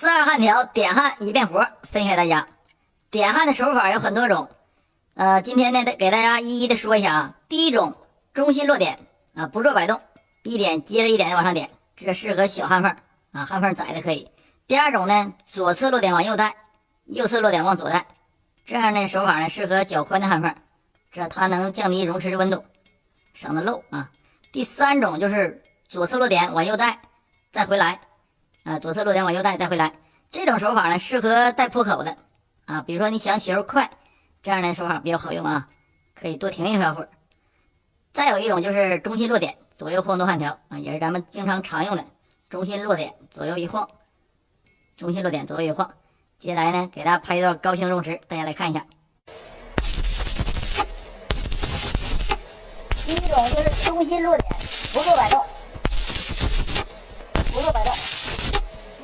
42焊条点焊一遍活，分享给大家。点焊的手法有很多种，今天呢给大家一一的说一下啊。第一种，中心落点啊，不做摆动，一点接着一点的往上点，这适合小焊缝啊，焊缝窄的可以。第二种呢，左侧落点往右带，右侧落点往左带，这样的手法呢适合较宽的焊缝，这它能降低熔池温度，省得漏啊。第三种就是左侧落点往右带，再回来。左侧落点往右带再回来，这种手法呢适合带破口的啊，比如说你想起油快，这样的手法比较好用啊，可以多停一小会儿。再有一种就是中心落点左右晃动焊条啊，也是咱们经常常用的中心落点左右一晃，中心落点左右一晃。接下来呢，给大家拍一段高清熔池，大家来看一下。第一种就是中心落点不做摆动，不做摆动。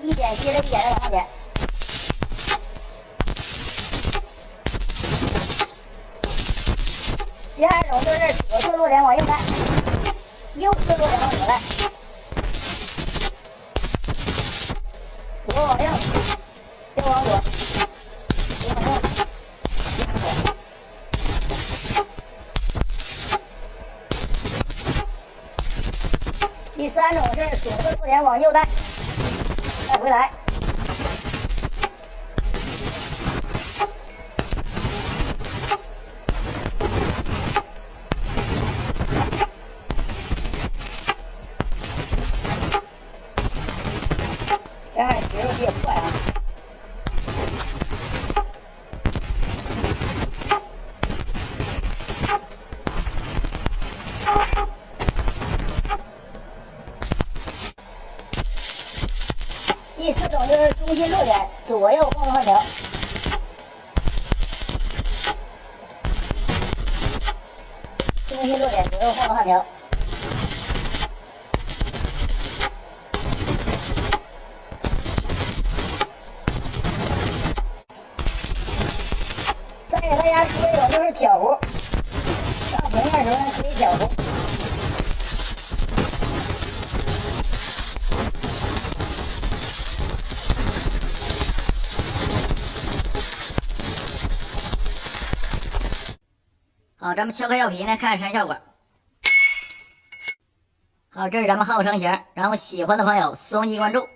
一点接着一点的往上点，第二种就是左侧落点往右带，右侧落点往左带，左往右，右往左，左往右，右往左。第三种是左侧落点往右带。再回来，这样节奏比较快啊。第四种就是中心落点左右晃动焊条，中心落点左右晃动焊条。再给大家说一种就是挑弧，上平面的时候呢可以挑弧。好，咱们敲开药皮呢，看什么效果。好，这是咱们焊好成型，然后喜欢的朋友双击关注。